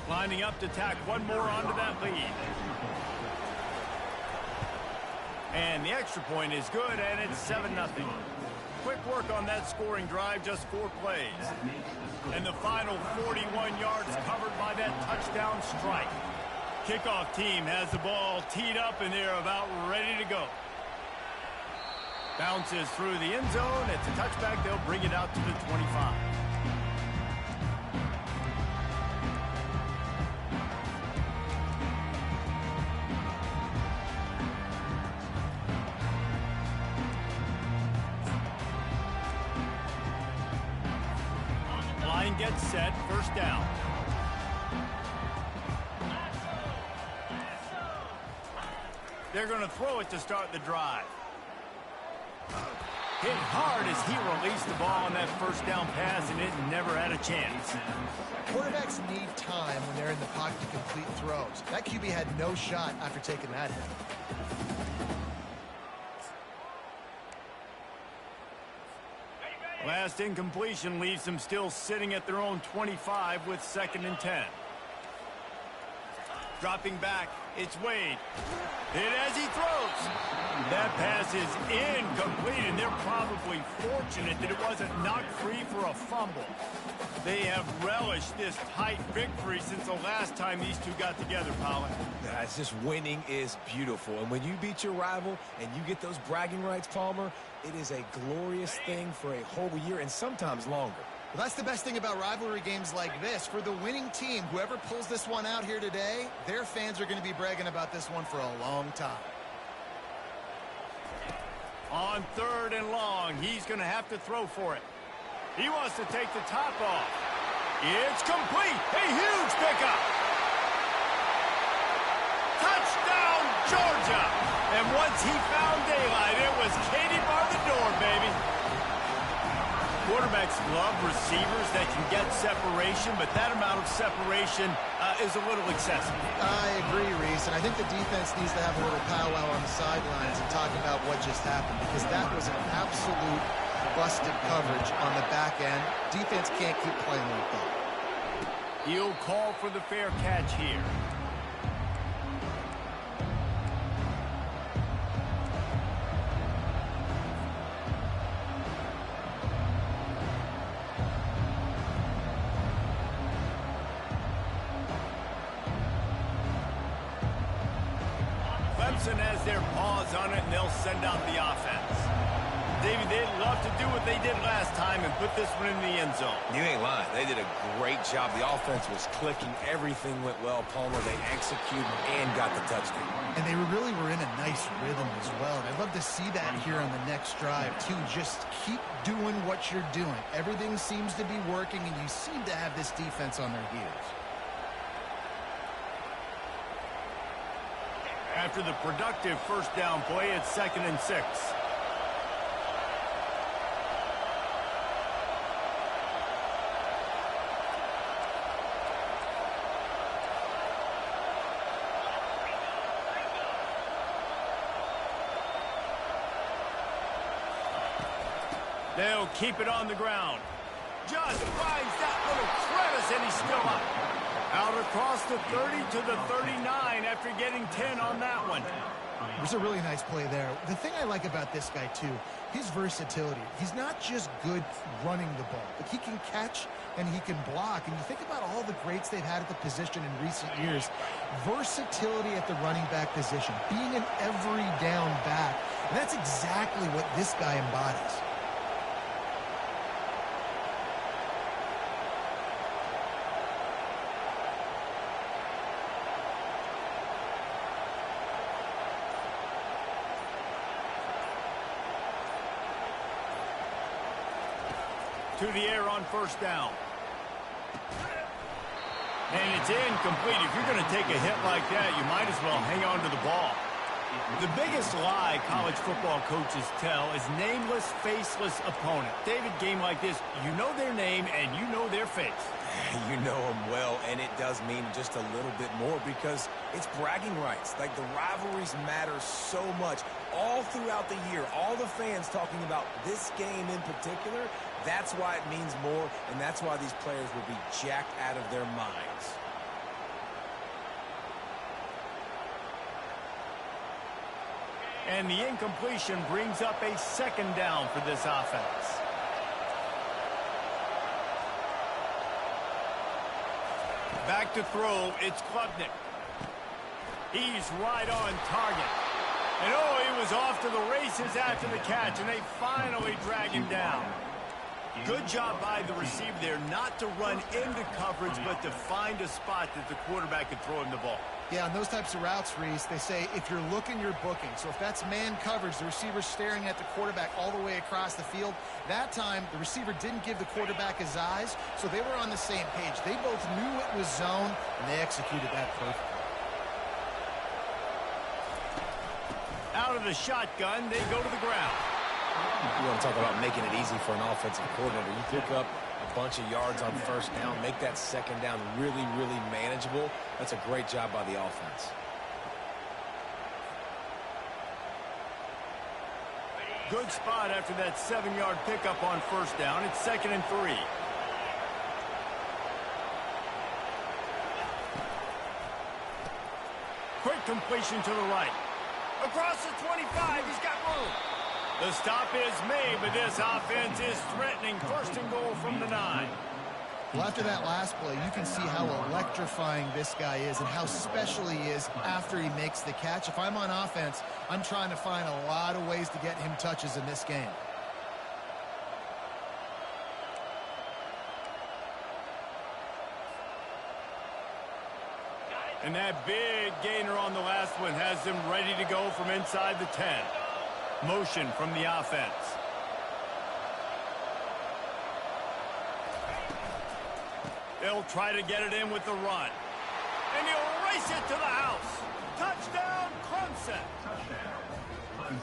Lining up to tack one more onto that lead. And the extra point is good, and it's 7-0. Quick work on that scoring drive, just 4 plays. And the final 41 yards covered by that touchdown strike. Kickoff team has the ball teed up, and they're about ready to go. Bounces through the end zone. It's a touchback. They'll bring it out to the 25. Line gets set. First down. They're going to throw it to start the drive. Hit hard as he released the ball on that first down pass, and it never had a chance. Quarterbacks need time when they're in the pocket to complete throws. That QB had no shot after taking that hit. Last incompletion leaves them still sitting at their own 25 with 2nd and 10. Dropping back, it's Wade. Hit as he throws. That pass is incomplete, and they're probably fortunate that it wasn't knocked free for a fumble. They have relished this tight victory since the last time these two got together, Colin. It's just winning is beautiful. And when you beat your rival and you get those bragging rights, Palmer, it is a glorious thing for a whole year and sometimes longer. Well, that's the best thing about rivalry games like this. For the winning team, whoever pulls this one out here today, their fans are going to be bragging about this one for a long time. On 3rd and long, he's going to have to throw for it. He wants to take the top off. It's complete. A huge pickup. Touchdown, Georgia. And once he found daylight, it was Katie bar the door, baby. Quarterbacks love receivers that can get separation, but that amount of separation is a little excessive. I agree, Reese, and I think the defense needs to have a little powwow on the sidelines and talk about what just happened, because that was an absolute busted coverage on the back end. Defense can't keep playing like that. He'll call for the fair catch here. Clemson has their paws on it, and they'll send out the offense. David, they'd love to do what they did last time and put this one in the end zone. You ain't lying. They did a great job. The offense was clicking. Everything went well. Palmer, they executed and got the touchdown. And they really were in a nice rhythm as well. And I'd love to see that here on the next drive, too. Just keep doing what you're doing. Everything seems to be working, and you seem to have this defense on their heels. After the productive first down play, it's 2nd and 6. They'll keep it on the ground. Just finds that little crevice, and he's still up. Out across the 30 to the 39 after getting 10 on that one. It was a really nice play there. The thing I like about this guy, too, his versatility. He's not just good running the ball, but he can catch and he can block. And you think about all the greats they've had at the position in recent years. Versatility at the running back position, being an every down back. And that's exactly what this guy embodies. To the air on first down. And it's incomplete. If you're going to take a hit like that, you might as well hang on to the ball. The biggest lie college football coaches tell is nameless, faceless opponent. David, game like this, you know their name and you know their face. You know them well, and it does mean just a little bit more because it's bragging rights. Like, the rivalries matter so much all throughout the year. All the fans talking about this game in particular, that's why it means more, and that's why these players will be jacked out of their minds. And the incompletion brings up a second down for this offense. Back to throw, it's Klubnik. He's right on target. And oh, he was off to the races after the catch, and they finally drag him down. Good job by the receiver there not to run into coverage, but to find a spot that the quarterback could throw him the ball. Yeah, on those types of routes, Reese, they say if you're looking, you're booking. So if that's man coverage, the receiver's staring at the quarterback all the way across the field. That time, the receiver didn't give the quarterback his eyes, so they were on the same page. They both knew it was zone, and they executed that perfectly. Out of the shotgun, they go to the ground. You want to talk about making it easy for an offensive coordinator. You pick up a bunch of yards on first down, make that second down really, really manageable. That's a great job by the offense. Good spot after that 7-yard pickup on first down. It's 2nd and 3. Quick completion to the right. Across the 25, he's got room. The stop is made, but this offense is threatening 1st and goal from the 9. Well, after that last play, you can see how electrifying this guy is and how special he is after he makes the catch. If I'm on offense, I'm trying to find a lot of ways to get him touches in this game. And that big gainer on the last one has them ready to go from inside the 10. Motion from the offense. They'll try to get it in with the run. And he'll race it to the house. Touchdown, Clemson.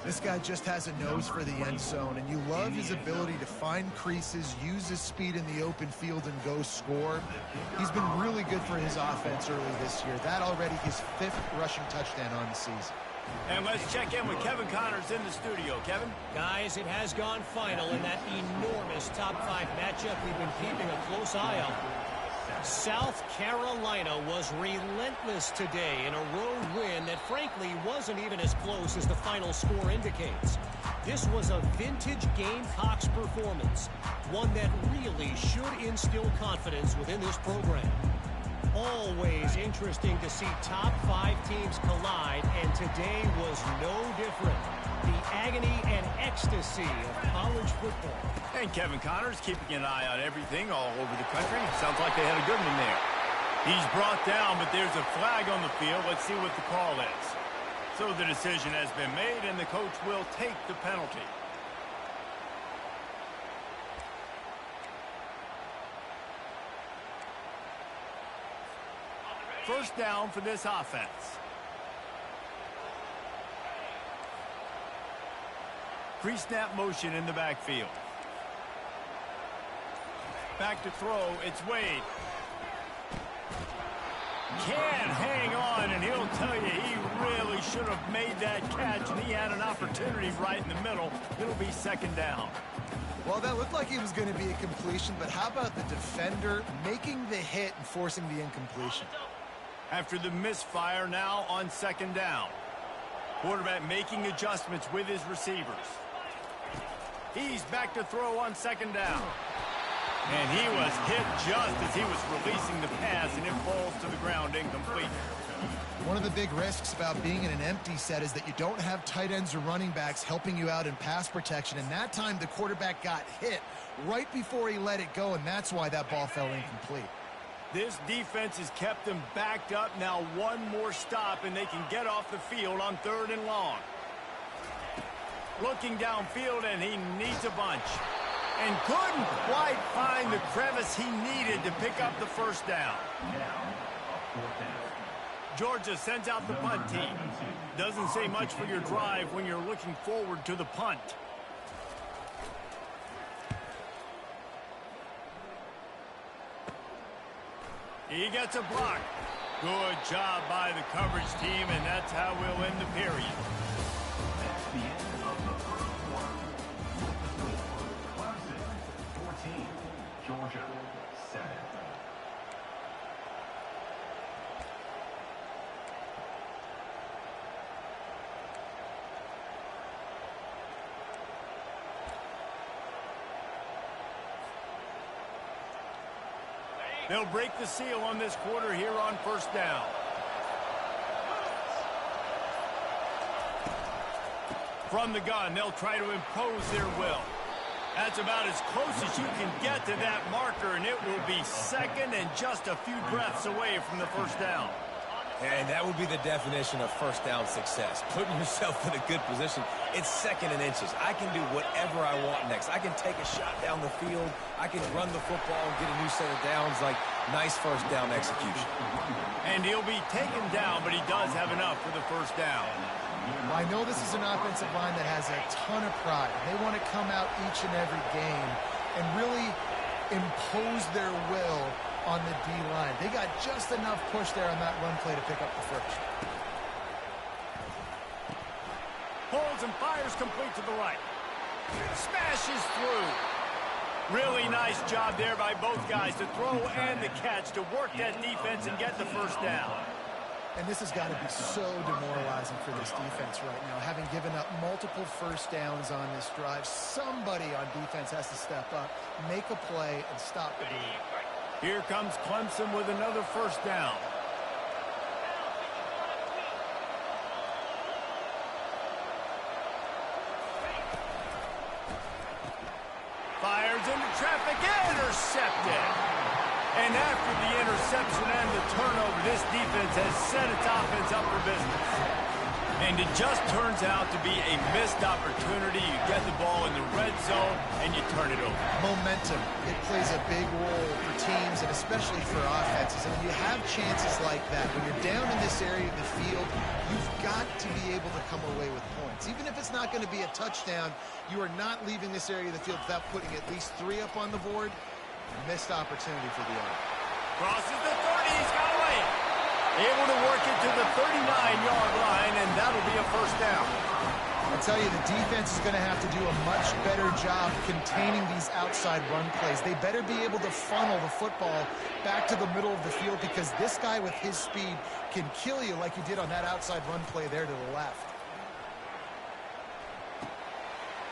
This guy just has a nose for the end zone, and you love his ability to find creases, use his speed in the open field, and go score. He's been really good for his offense early this year. That already his 5th rushing touchdown on the season. And let's check in with Kevin Connors in the studio. Kevin? Guys, it has gone final in that enormous top 5 matchup we've been keeping a close eye on. South Carolina was relentless today in a road win that frankly wasn't even as close as the final score indicates. This was a vintage Gamecocks performance, one that really should instill confidence within this program. Always interesting to see top 5 teams collide, and today was no different. The agony and ecstasy of college football. And Kevin Connors keeping an eye on everything all over the country. Sounds like they had a good one there. He's brought down, but there's a flag on the field. Let's see what the call is. So the decision has been made, and the coach will take the penalty. First down for this offense. Pre-snap motion in the backfield. Back to throw, it's Wade. Can't hang on, and he'll tell you he really should have made that catch, and he had an opportunity right in the middle. It'll be 2nd down. Well, that looked like it was going to be a completion, but how about the defender making the hit and forcing the incompletion? After the misfire, now on 2nd down. Quarterback making adjustments with his receivers. He's back to throw on 2nd down. And he was hit just as he was releasing the pass, and it falls to the ground incomplete. One of the big risks about being in an empty set is that you don't have tight ends or running backs helping you out in pass protection. And that time the quarterback got hit right before he let it go, and that's why that ball fell incomplete. This defense has kept them backed up. Now one more stop, and they can get off the field on 3rd and long. Looking downfield, and he needs a bunch. And couldn't quite find the crevice he needed to pick up the first down. Georgia sends out the punt team. Doesn't say much for your drive when you're looking forward to the punt. He gets a block. Good job by the coverage team, and that's how we'll end the period. That's the end of the first quarter. Clemson 14, Georgia 7. They'll break the seal on this quarter here on first down. From the gun, they'll try to impose their will. That's about as close as you can get to that marker, and it will be second and just a few breaths away from the first down. And that would be the definition of first down success. Putting yourself in a good position. It's second and inches. I can do whatever I want next. I can take a shot down the field. I can run the football and get a new set of downs. Like, nice first down execution. And he'll be taken down, but he does have enough for the first down. I know this is an offensive line that has a ton of pride. They want to come out each and every game and really impose their will on the D-line. They got just enough push there on that run play to pick up the first. Holds and fires complete to the right. Smashes through. Really nice job there by both guys to throw and the catch to work that defense and get the first down. And this has got to be so demoralizing for this defense right now. Having given up multiple first downs on this drive, somebody on defense has to step up, make a play, and stop the bleed. Here comes Clemson with another first down. Fires into traffic, intercepted. And after the interception and the turnover, this defense has set its offense up for business. And it just turns out to be a missed opportunity. You get the ball in the red zone, and you turn it over. Momentum. It plays a big role for teams, and especially for offenses. And when you have chances like that, when you're down in this area of the field, you've got to be able to come away with points. Even if it's not going to be a touchdown, you are not leaving this area of the field without putting at least 3 up on the board. Missed opportunity for the Army. Crosses the 30, he's got away. Able to work it to the 39-yard line, and that'll be a first down. I tell you, the defense is going to have to do a much better job containing these outside run plays. They better be able to funnel the football back to the middle of the field, because this guy with his speed can kill you like he did on that outside run play there to the left.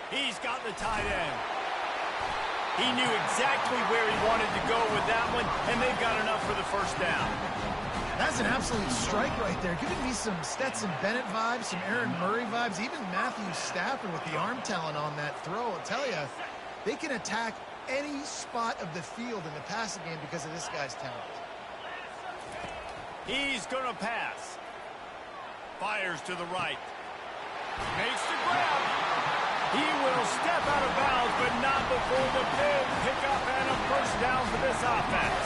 He's got the tight end. He knew exactly where he wanted to go with that one, and they've got enough for the first down. That's an absolute strike right there. Giving me some Stetson Bennett vibes, some Aaron Murray vibes, even Matthew Stafford with the arm talent on that throw. I'll tell you, they can attack any spot of the field in the passing game because of this guy's talent. He's going to pass. Fires to the right. Makes the grab. He will step out of bounds, but not before the big pickup and a first down for this offense.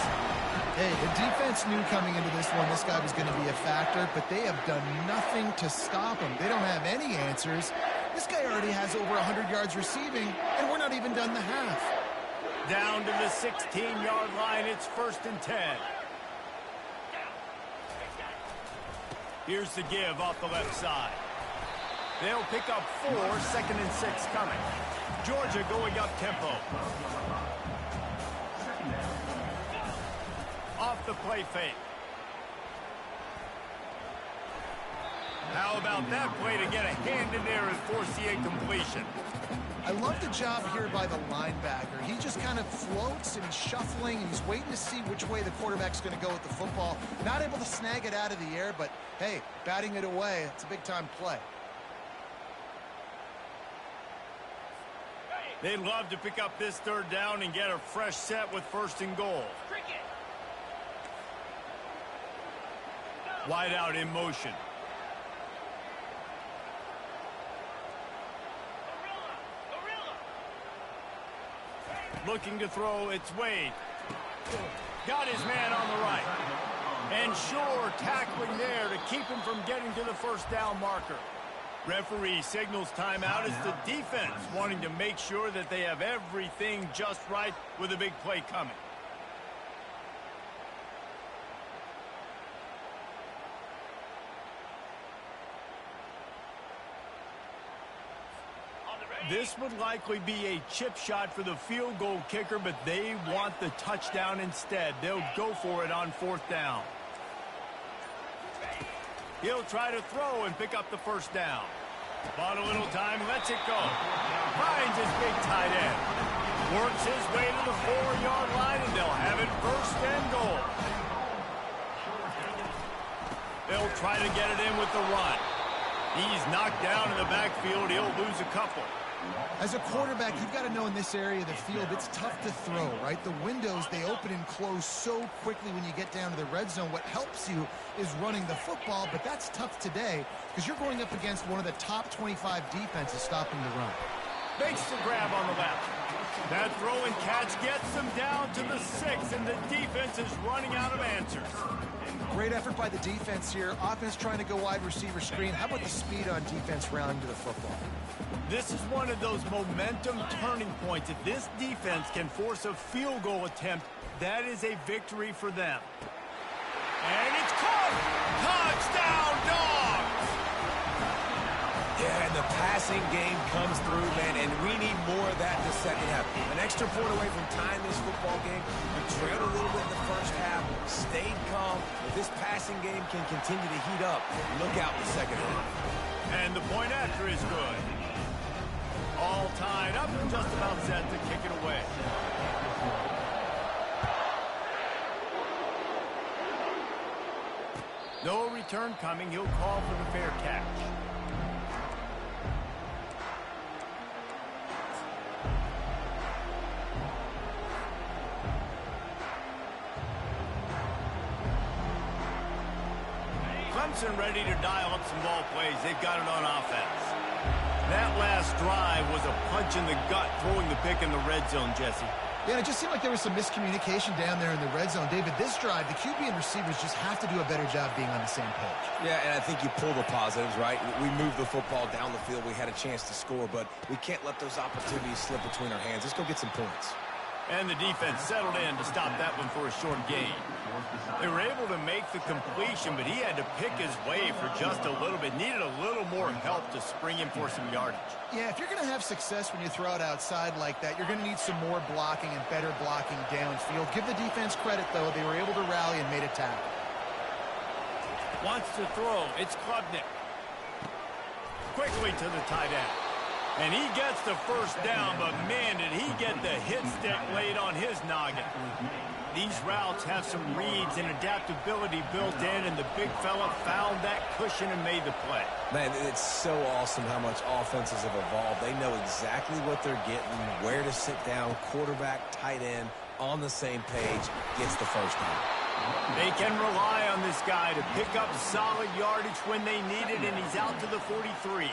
Hey, the defense knew coming into this one this guy was going to be a factor, but they have done nothing to stop him. They don't have any answers. This guy already has over 100 yards receiving, and we're not even done the half. Down to the 16-yard line, it's 1st and 10. Here's the give off the left side. They'll pick up 4, 2nd and 6 coming. Georgia going up tempo. Off the play fake. How about that play to get a hand in there and force the incompletion? I love the job here by the linebacker. He just kind of floats and he's shuffling and he's waiting to see which way the quarterback's going to go with the football. Not able to snag it out of the air, but hey, batting it away, it's a big-time play. They'd love to pick up this 3rd down and get a fresh set with 1st and goal. Wide out in motion. Looking to throw, it's Wade. Got his man on the right. And sure, tackling there to keep him from getting to the first down marker. Referee signals timeout. It's the defense wanting to make sure that they have everything just right with a big play coming. This would likely be a chip shot for the field goal kicker, but they want the touchdown instead. They'll go for it on 4th down. He'll try to throw and pick up the first down. Bought a little time, lets it go. Finds his big tight end. Works his way to the 4-yard line, and they'll have it first and goal. They'll try to get it in with the run. He's knocked down in the backfield. He'll lose a couple. As a quarterback, you've got to know in this area of the field, it's tough to throw, right? The windows, they open and close so quickly when you get down to the red zone. What helps you is running the football, but that's tough today because you're going up against one of the top 25 defenses stopping the run. Makes the grab on the left. That throw and catch gets them down to the 6, and the defense is running out of answers. Great effort by the defense here. Offense trying to go wide receiver screen. How about the speed on defense rounding to the football? This is one of those momentum turning points. If this defense can force a field goal attempt, that is a victory for them. And it's caught! Touchdown, Dogs! Yeah, and the passing game comes through, man, and we need more of that in the second half. An extra point away from tying this football game. We trailed a little bit in the first half, stayed calm. If this passing game can continue to heat up, look out in the second half. And the point after is good. All tied up and just about set to kick it away. No return coming. He'll call for the fair catch. Clemson ready to dial up some ball plays. They've got it on offense. That last drive was a punch in the gut, throwing the pick in the red zone, Jesse. Yeah, it just seemed like there was some miscommunication down there in the red zone. David, this drive, the QB and receivers just have to do a better job being on the same page. Yeah, and I think you pull the positives, right? We moved the football down the field. We had a chance to score, but we can't let those opportunities slip between our hands. Let's go get some points. And the defense settled in to stop that one for a short gain. They were able to make the completion, but he had to pick his way for just a little bit. Needed a little more help to spring him for some yardage. Yeah, if you're going to have success when you throw it outside like that, you're going to need some more blocking and better blocking downfield. Give the defense credit, though. They were able to rally and made a tackle. Wants to throw. It's Klubnik. Quickly to the tight end. And he gets the first down, but man, did he get the hit stick laid on his noggin. These routes have some reads and adaptability built in, and the big fella found that cushion and made the play. Man, it's so awesome how much offenses have evolved. They know exactly what they're getting, where to sit down, quarterback, tight end, on the same page, gets the first down. They can rely on this guy to pick up solid yardage when they need it, and he's out to the 43.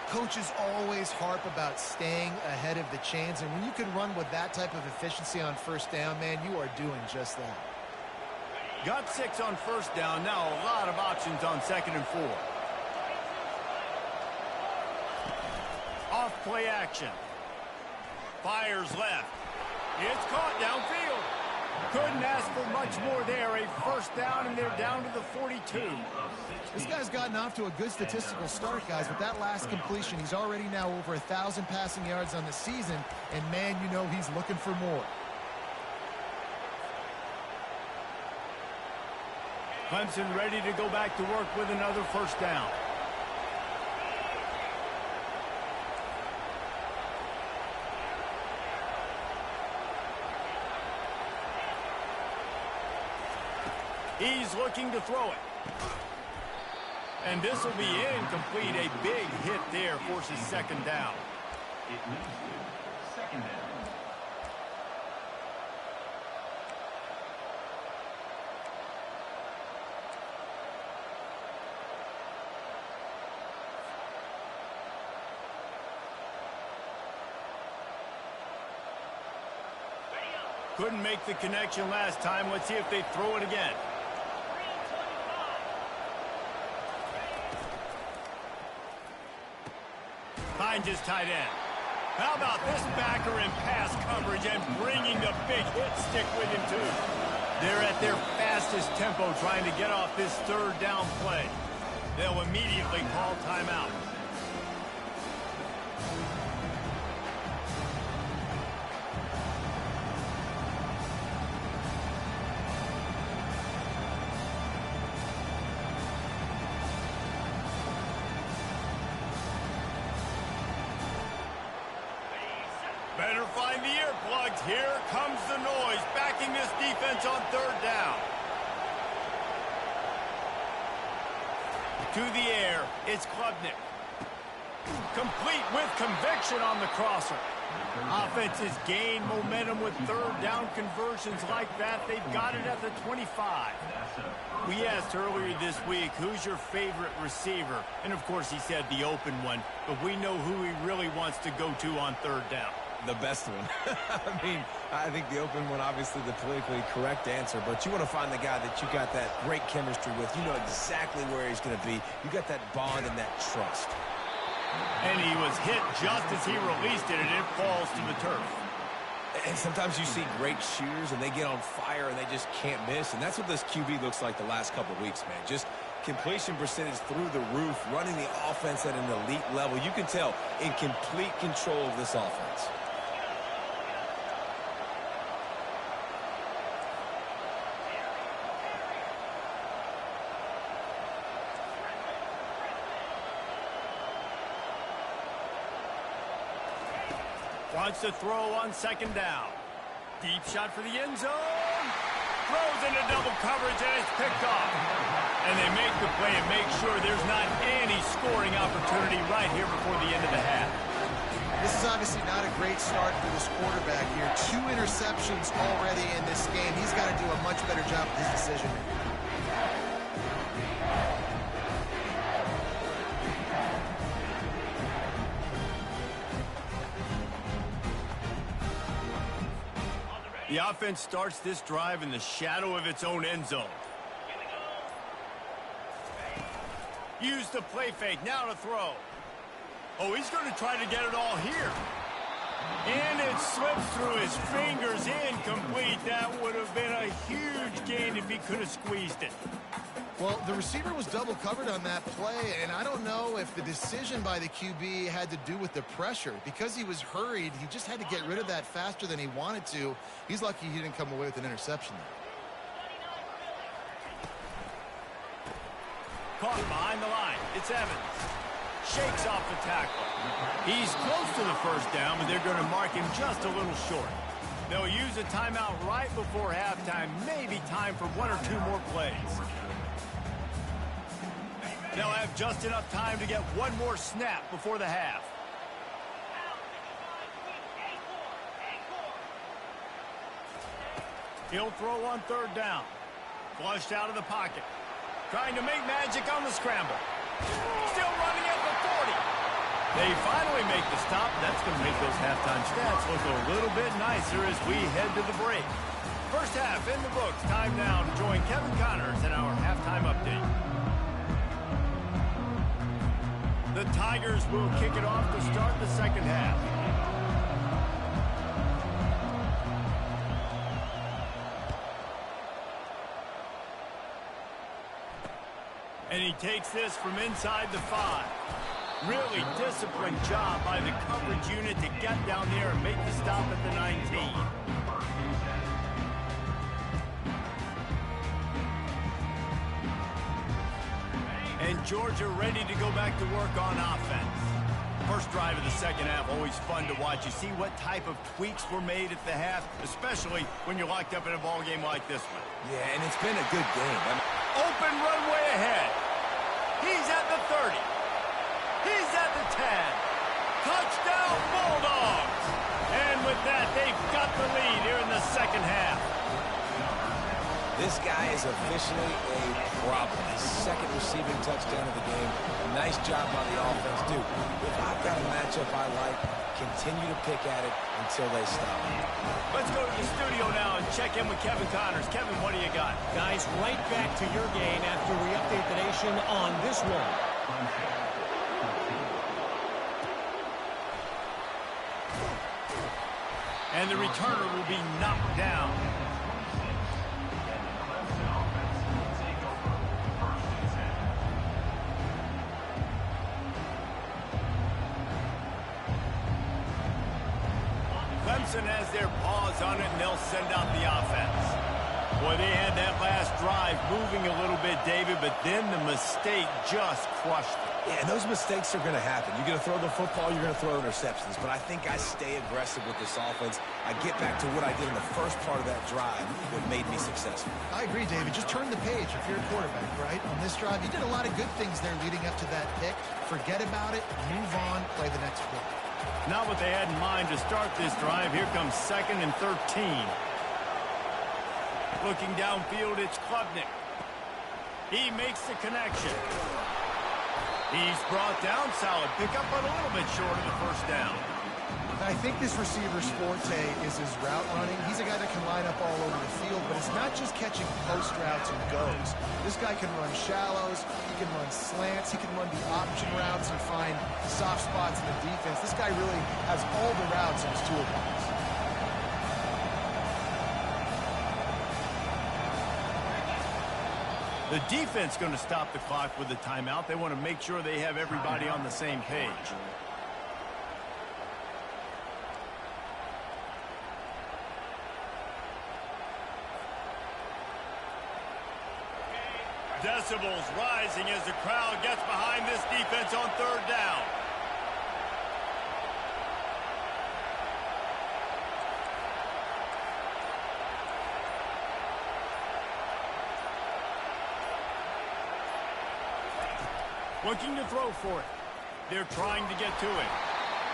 Coaches always harp about staying ahead of the chains, and when you can run with that type of efficiency on first down, man, you are doing just that. Got 6 on first down. Now a lot of options on 2nd and 4. Off play action. Fires left. It's caught downfield. Couldn't ask for much more there. A first down, and they're down to the 42. This guy's gotten off to a good statistical start, guys. With that last completion, he's already now over 1,000 passing yards on the season, and man, you know he's looking for more. Clemson ready to go back to work with another first down. He's looking to throw it. And this will be incomplete. A big hit there forces 2nd down. It loses 2nd down. Couldn't make the connection last time. Let's see if they throw it again. Finds his tight end. How about this backer in pass coverage and bringing the big hit stick with him, too? They're at their fastest tempo trying to get off this 3rd down play. They'll immediately call timeout. Better find Find the earplugs. Here comes the noise, backing this defense on third down. To the air, it's Klubnik. Complete with conviction on the crosser. Offenses gain momentum with third down conversions like that. They've got it at the 25. We asked earlier this week, who's your favorite receiver? And, of course, he said the open one. But we know who he really wants to go to on third down. The best one. I mean, I think the open one, obviously the politically correct answer, but you want to find the guy that you got that great chemistry with. You know exactly where he's going to be. You got that bond and that trust. And he was hit just as he released it, and it falls to the turf. And sometimes you see great shooters, and they get on fire, and they just can't miss. And that's what this QB looks like the last couple of weeks, man. Just completion percentage through the roof, running the offense at an elite level. You can tell in complete control of this offense. Wants to throw on second down. Deep shot for the end zone. Throws into double coverage, and it's picked off. And they make the play and make sure there's not any scoring opportunity right here before the end of the half. This is obviously not a great start for this quarterback here. 2 interceptions already in this game. He's got to do a much better job with his decision. The offense starts this drive in the shadow of its own end zone. Use the play fake. Now to throw. Oh, he's going to try to get it all here. And it slips through his fingers. Incomplete. That would have been a huge gain if he could have squeezed it. Well, the receiver was double covered on that play, and I don't know if the decision by the QB had to do with the pressure. Because he was hurried, he just had to get rid of that faster than he wanted to. He's lucky he didn't come away with an interception there. Caught behind the line. It's Evans. Shakes off the tackle. He's close to the first down, but they're going to mark him just a little short. They'll use a timeout right before halftime. Maybe time for 1 or 2 more plays. They'll have just enough time to get 1 more snap before the half. He'll throw on third down. Flushed out of the pocket. Trying to make magic on the scramble. Still running at the 40. They finally make the stop. That's going to make those halftime stats look a little bit nicer as we head to the break. First half in the books. Time now to join Kevin Connors in our halftime update. The Tigers will kick it off to start the second half. And he takes this from inside the 5. Really disciplined job by the coverage unit to get down there and make the stop at the 19. And Georgia ready to go back to work on offense. First drive of the second half, always fun to watch. You see what type of tweaks were made at the half, especially when you're locked up in a ball game like this one. Yeah, and it's been a good game. Open runway ahead. He's at the 30. He's at the 10. Touchdown, Bulldogs. And with that, they've got the lead here in the second half. This guy is officially a problem. His second receiving touchdown of the game. Nice job by the offense, dude. If I've got a matchup I like, continue to pick at it until they stop. Let's go to the studio now and check in with Kevin Connors. Kevin, what do you got? Guys, right back to your game after we update the nation on this one. And the returner will be knocked down. Clemson has their paws on it, and they'll send out the offense. Boy, they had that last drive moving a little bit, David, but then the mistake just crushed them. Yeah, and those mistakes are going to happen. You're going to throw the football, you're going to throw interceptions. But I think I stay aggressive with this offense. I get back to what I did in the first part of that drive that made me successful. I agree, David. Just turn the page if you're a quarterback, right? On this drive, you did a lot of good things there leading up to that pick. Forget about it, move on, play the next play. Not what they had in mind to start this drive. Here comes 2nd and 13. Looking downfield, it's Klubnik. He makes the connection. He's brought down. Solid pickup, but a little bit short of the first down. I think this receiver's forte is his route running. He's a guy that can line up all over the field, but it's not just catching post routes and goes. This guy can run shallows, he can run slants, he can run the option routes and find soft spots in the defense. This guy really has all the routes in his toolbox. The defense going to stop the clock with the timeout. They want to make sure they have everybody on the same page. Decibels rising as the crowd gets behind this defense on 3rd down. Looking to throw for it. They're trying to get to it.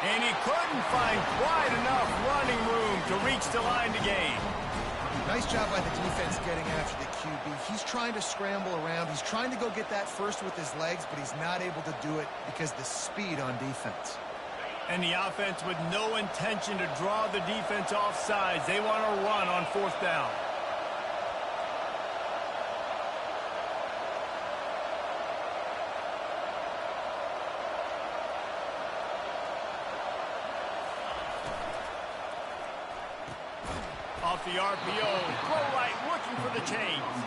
And he couldn't find quite enough running room to reach the line to gain. Nice job by the defense getting after the QB. He's trying to scramble around. He's trying to go get that first with his legs, but he's not able to do it because of the speed on defense. And the offense with no intention to draw the defense off sides. They want to run on 4th down. Off the RPO, throw right, looking for the chains.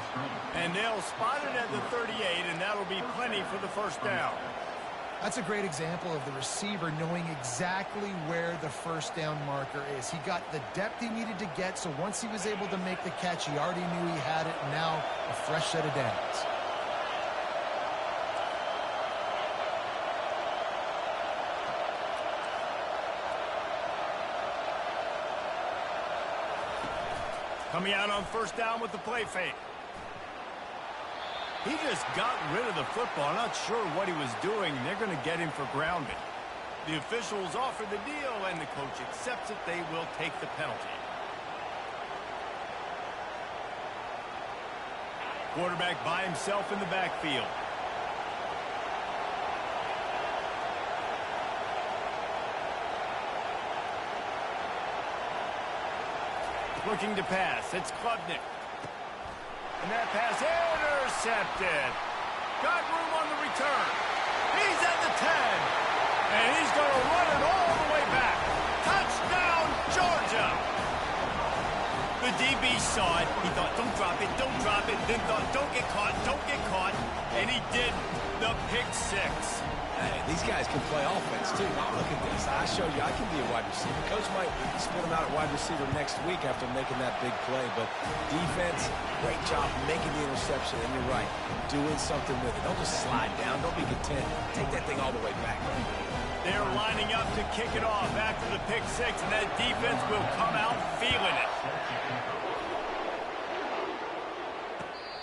And they'll spot it at the 38, and that'll be plenty for the first down. That's a great example of the receiver knowing exactly where the first down marker is. He got the depth he needed to get, so once he was able to make the catch, he already knew he had it, and now a fresh set of downs. Coming out on 1st down with the play fake. He just got rid of the football. Not sure what he was doing. They're going to get him for grounding. The officials offer the deal, and the coach accepts it. They will take the penalty. Quarterback by himself in the backfield. Looking to pass. It's Klubnik. And that pass intercepted. Got room on the return. He's at the 10. And he's going to run it all the way back. Touchdown, Georgia. The DB saw it. He thought, don't drop it, don't drop it. Then thought, don't get caught, don't get caught. And he did. The pick 6. Hey, these guys can play offense, too. Now, look at this. I showed you I can be a wide receiver. Coach might split him out at wide receiver next week after making that big play. But defense, great job making the interception. And you're right, doing something with it. Don't just slide down. Don't be content. Take that thing all the way back. They're lining up to kick it off after the pick 6, and that defense will come out feeling it.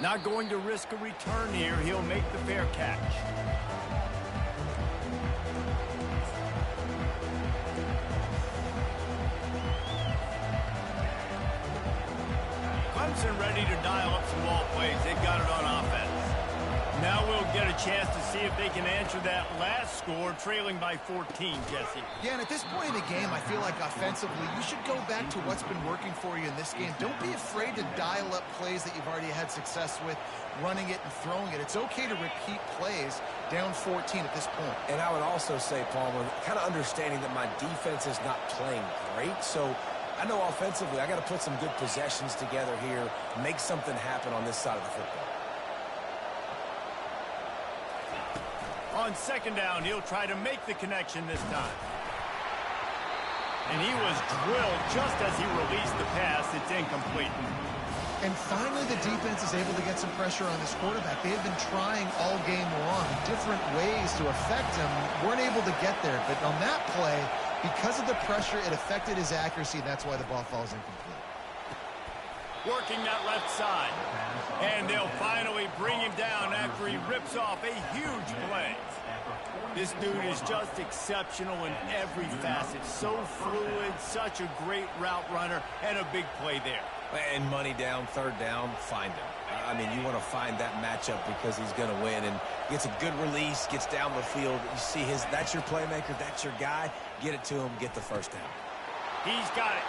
Not going to risk a return here. He'll make the fair catch. Clemson ready to dial up some ball plays. They've got it on offense. Now we'll get a chance to see if they can answer that last score, trailing by 14, Jesse. Yeah, and at this point in the game, I feel like offensively, you should go back to what's been working for you in this game. Don't be afraid to dial up plays that you've already had success with, running it and throwing it. It's okay to repeat plays down 14 at this point. And I would also say, Palmer, kind of understanding that my defense is not playing great, so I know offensively I got to put some good possessions together here, make something happen on this side of the football. On 2nd down, he'll try to make the connection this time. And he was drilled just as he released the pass. It's incomplete. And finally, the defense is able to get some pressure on this quarterback. They have been trying all game long different ways to affect him. Weren't able to get there. But on that play, because of the pressure, it affected his accuracy. That's why the ball falls incomplete. Working that left side. And they'll finally bring him down after he rips off a huge play. This dude is just exceptional in every facet. So fluid, such a great route runner, and a big play there. And money down, third down, find him. I mean, you want to find that matchup because he's going to win. And gets a good release, gets down the field. You see that's your playmaker, that's your guy. Get it to him, get the first down. He's got it.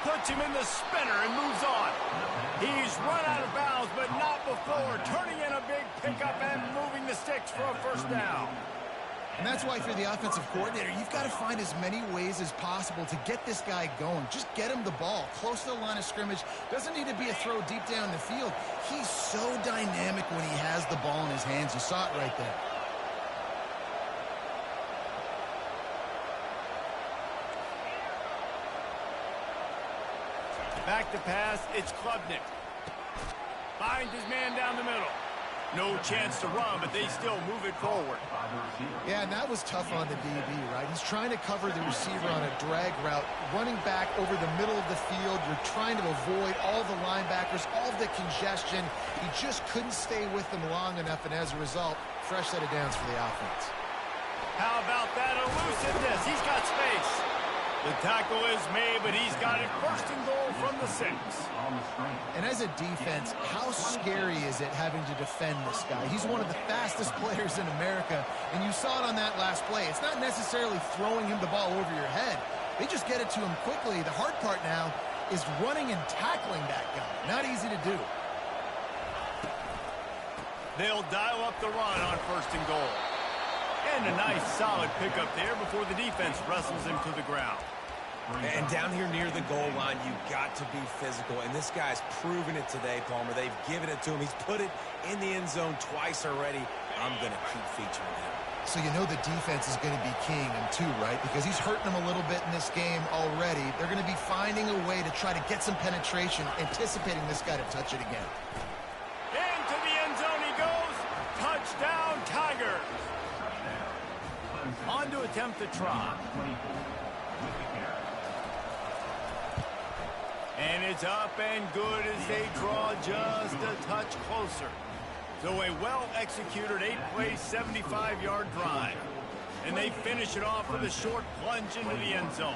Puts him in the spinner and moves on. He's run out of bounds, but not before. Turning in a big pickup and moving the sticks for a first down. And that's why if you're the offensive coordinator, you've got to find as many ways as possible to get this guy going. Just get him the ball close to the line of scrimmage. Doesn't need to be a throw deep down the field. He's so dynamic when he has the ball in his hands. You saw it right there. Back to pass, it's Klubnik. Finds his man down the middle. No chance to run, but they still move it forward. Yeah, and that was tough on the DB, right? He's trying to cover the receiver on a drag route, running back over the middle of the field. You're trying to avoid all the linebackers, all the congestion. He just couldn't stay with them long enough, and as a result, fresh set of downs for the offense. How about that elusiveness? He's got space. The tackle is made, but he's got it first and goal from the 6. And as a defense, how scary is it having to defend this guy? He's one of the fastest players in America, and you saw it on that last play. It's not necessarily throwing him the ball over your head. They just get it to him quickly. The hard part now is running and tackling that guy. Not easy to do. They'll dial up the run on first and goal. And a nice solid pickup there before the defense wrestles him to the ground. And down here near the goal line, you've got to be physical. And this guy's proven it today, Palmer. They've given it to him. He's put it in the end zone twice already. I'm going to keep featuring him. So you know the defense is going to be keying him too, right? Because he's hurting them a little bit in this game already. They're going to be finding a way to try to get some penetration, anticipating this guy to touch it again. Into the end zone he goes. Touchdown, Tigers. On to attempt the try. And it's up and good as they draw just a touch closer. So a well-executed 8-play, 75-yard drive. And they finish it off with a short plunge into the end zone.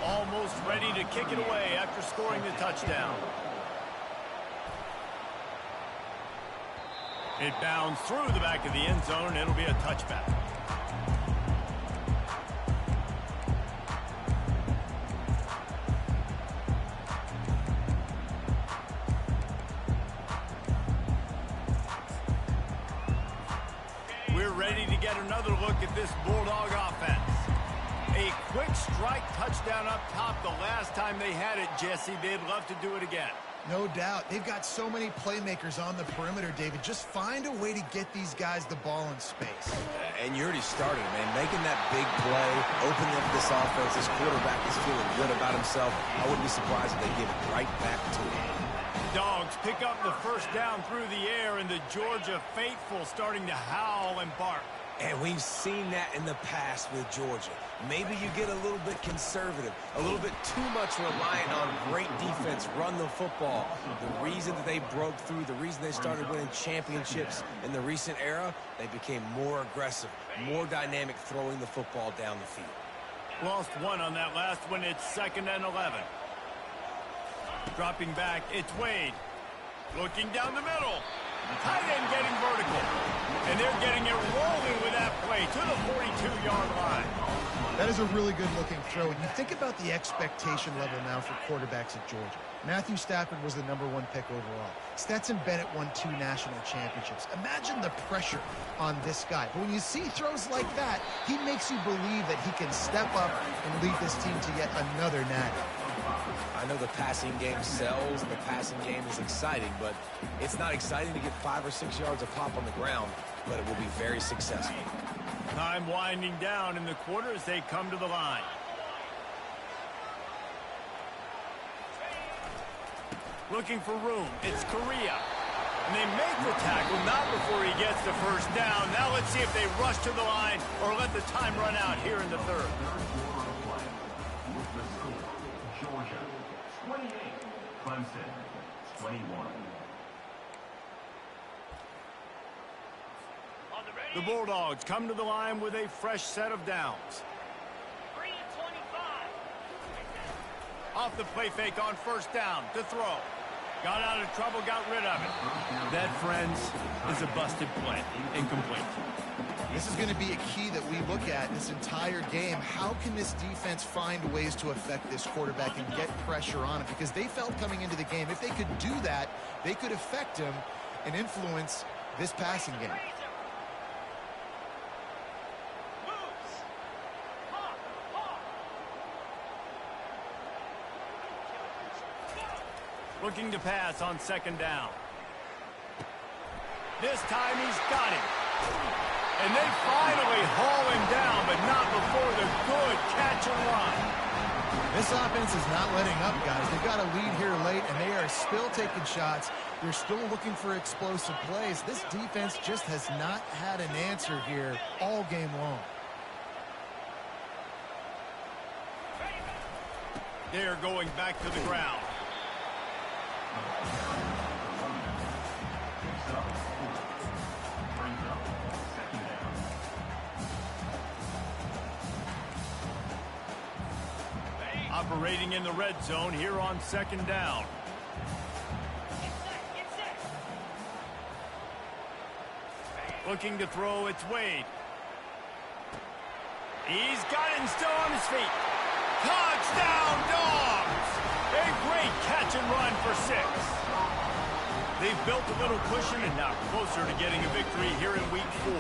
Almost ready to kick it away after scoring the touchdown. It bounds through the back of the end zone, and it'll be a touchback. We're ready to get another look at this Bulldog offense. A quick strike touchdown up top the last time they had it, Jesse. They'd love to do it again. No doubt. They've got so many playmakers on the perimeter, David. Just find a way to get these guys the ball in space. And you already started, man. Making that big play, opening up this offense. This quarterback is feeling good about himself. I wouldn't be surprised if they give it right back to him. Dogs pick up the first down through the air, and the Georgia faithful starting to howl and bark. And we've seen that in the past with Georgia. Maybe you get a little bit conservative, a little bit too much reliant on great defense, run the football. The reason that they broke through, the reason they started winning championships in the recent era, they became more aggressive, more dynamic throwing the football down the field. Lost one on that last one. It's 2nd and 11. Dropping back, it's Wade. Looking down the middle. Tight end getting vertical. And they're getting it rolling with that play to the 42-yard line. That is a really good-looking throw. And you think about the expectation level now for quarterbacks at Georgia. Matthew Stafford was the #1 pick overall. Stetson Bennett won 2 national championships. Imagine the pressure on this guy. But when you see throws like that, he makes you believe that he can step up and lead this team to yet another natty. I know the passing game sells, the passing game is exciting, but it's not exciting to get 5 or 6 yards of pop on the ground, but it will be very successful. Time winding down in the quarter as they come to the line. Looking for room. It's Korea. And they make the tackle, not before he gets the first down. Now let's see if they rush to the line or let the time run out here in the third. Georgia 28, Clemson 21. The Bulldogs come to the line with a fresh set of downs. 3 and 25. Off the play fake on first down to throw. Got out of trouble, got rid of it. That, friends, is a busted play. Incomplete. This is going to be a key that we look at this entire game. How can this defense find ways to affect this quarterback and get pressure on him? Because they felt coming into the game, if they could do that, they could affect him and influence this passing game. Looking to pass on second down. This time he's got him. And they finally haul him down, but not before the good catch and run. This offense is not letting up, guys. They've got a lead here late, and they are still taking shots. They're still looking for explosive plays. This defense just has not had an answer here all game long. They're going back to the ground. Operating in the red zone here on second down. Looking to throw, it's Wade. He's got it and still on his feet. Touchdown, Dogs! A great catch and run for 6. They've built a little cushion and now closer to getting a victory here in week 4.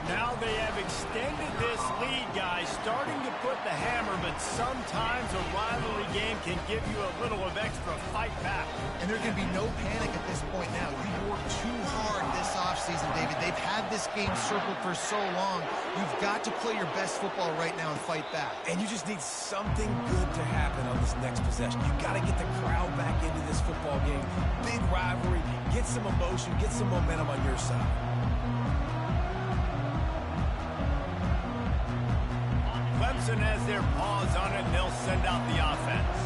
Now they have extended this lead, guys, starting to put the hammer, but sometimes a rivalry game can give you a little of extra fight back. And there can be no panic at this point now. You worked too hard this offseason, David. They've had this game circled for so long. You've got to play your best football right now and fight back. And you just need something good to happen on this next possession. You got to get the crowd back into this football game. Big rivalry. Get some emotion. Get some momentum on your side. Clemson has their paws on it, and they'll send out the offense.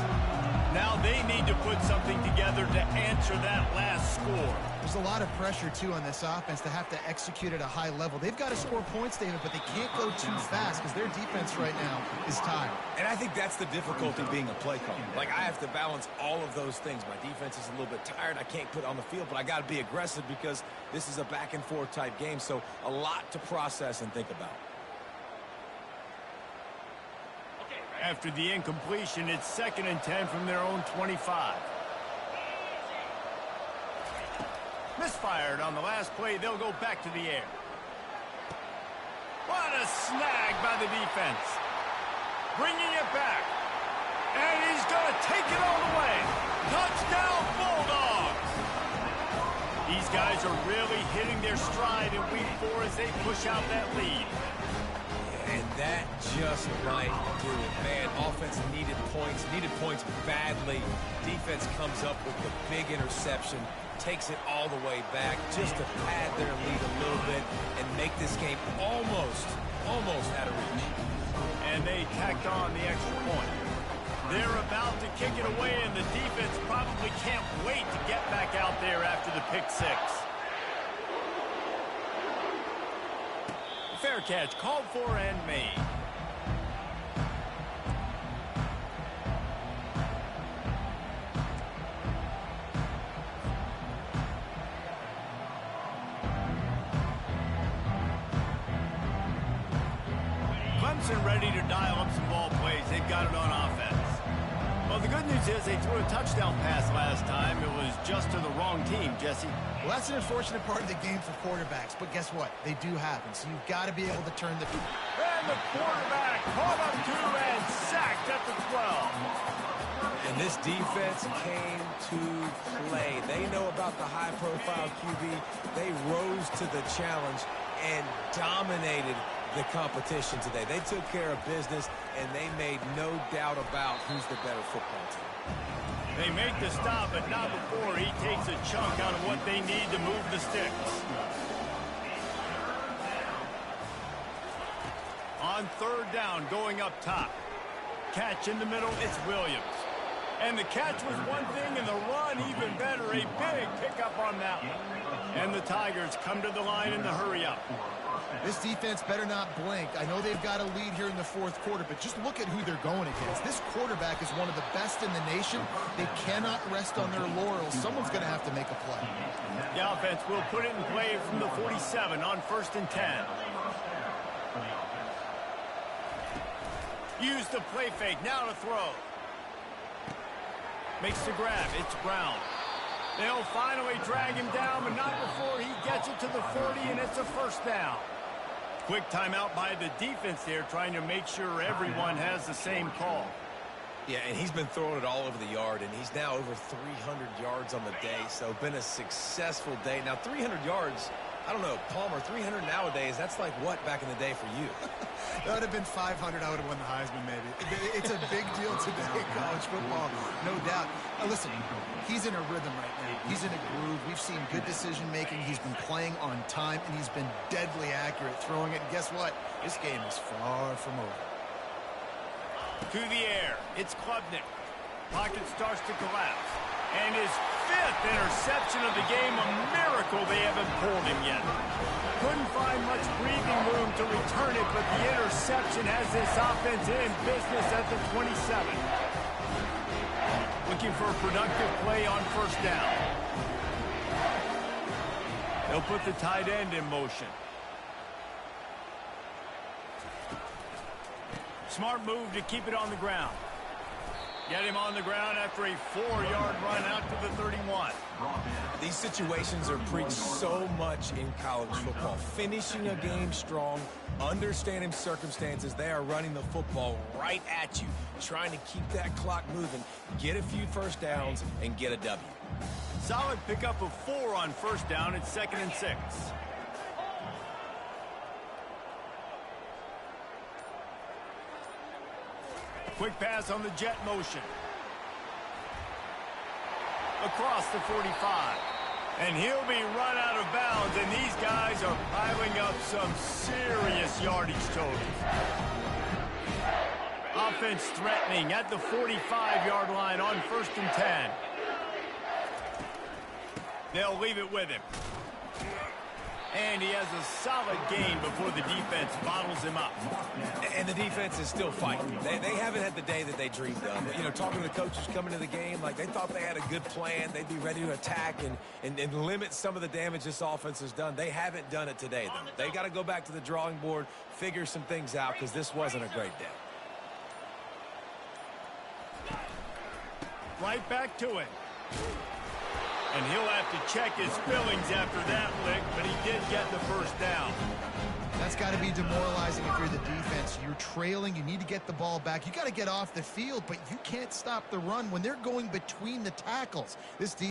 Now they need to put something together to answer that last score. There's a lot of pressure, too, on this offense to have to execute at a high level. They've got to score points, David, but they can't go too fast because their defense right now is tired. And I think that's the difficulty being a play caller. Like, I have to balance all of those things. My defense is a little bit tired. I can't put it on the field, but I got to be aggressive because this is a back-and-forth type game, so a lot to process and think about. After the incompletion, it's 2nd and 10 from their own 25. Misfired on the last play. They'll go back to the air. What a snag by the defense. Bringing it back. And he's going to take it all the way. Touchdown, Bulldogs. These guys are really hitting their stride in week 4 as they push out that lead. And that just might do it, man. Offense needed points badly. Defense comes up with the big interception, takes it all the way back just to pad their lead a little bit and make this game almost out of reach. And they tacked on the extra point. They're about to kick it away, and the defense probably can't wait to get back out there after the pick 6. Fair catch called for and made. Clemson ready to dial up some ball plays. They've got it on offense. Well, the good news is they threw a touchdown pass last time. It was just to the wrong team, Jesse. Well, that's an unfortunate part of the game for quarterbacks, but guess what? They do happen, so you've got to be able to turn the... And the quarterback caught up to and sacked at the 12. And this defense came to play. They know about the high-profile QB. They rose to the challenge and dominated the competition today. They took care of business, and they made no doubt about who's the better football team. They make the stop, but not before he takes a chunk out of what they need to move the sticks. On third down, going up top. Catch in the middle, it's Williams. And the catch was one thing, and the run even better. A big pickup on that one. And the Tigers come to the line in the hurry-up. This defense better not blink. I know they've got a lead here in the fourth quarter, but just look at who they're going against. This quarterback is one of the best in the nation. They cannot rest on their laurels. Someone's going to have to make a play. The offense will put it in play from the 47 on 1st and 10. Use the play fake. Now to throw. Makes the grab. It's Brown. They'll finally drag him down, but not before he gets it to the 40, and it's a first down. Quick timeout by the defense there, trying to make sure everyone has the same call. Yeah, and he's been throwing it all over the yard, and he's now over 300 yards on the day, so been a successful day. Now, 300 yards, I don't know, Palmer, 300 nowadays, that's like what back in the day for you? That would have been 500. I would have won the Heisman, maybe. It's a big deal today in college football, no doubt. Listen, he's in a rhythm right now. He's in a groove. We've seen good decision-making. He's been playing on time, and he's been deadly accurate throwing it. And guess what? This game is far from over. To the air, it's Klubnik. Pocket starts to collapse. And his 5th interception of the game, a miracle they haven't pulled him yet. Couldn't find much breathing room to return it, but the interception has this offense in business at the 27. Looking for a productive play on first down. They'll put the tight end in motion. Smart move to keep it on the ground. Get him on the ground after a 4-yard run out to the 31. These situations are preached so much in college football. Finishing a game strong, understanding circumstances. They are running the football right at you, trying to keep that clock moving, get a few first downs, and get a W. Solid pickup of 4 on first down. It's 2nd and 6. Quick pass on the jet motion. Across the 45. And he'll be run out of bounds, and these guys are piling up some serious yardage totals. Offense threatening at the 45-yard line on 1st and 10. They'll leave it with him. And he has a solid gain before the defense bottles him up. And the defense is still fighting. They haven't had the day that they dreamed of. But, you know, talking to the coaches coming to the game, like they thought they had a good plan. They'd be ready to attack and limit some of the damage this offense has done. They haven't done it today, though. They got to go back to the drawing board, figure some things out, because this wasn't a great day. Right back to it. And he'll have to check his fillings after that lick, but he did get the first down. That's got to be demoralizing if you're the defense. You're trailing. You need to get the ball back. You got to get off the field, but you can't stop the run when they're going between the tackles. This defense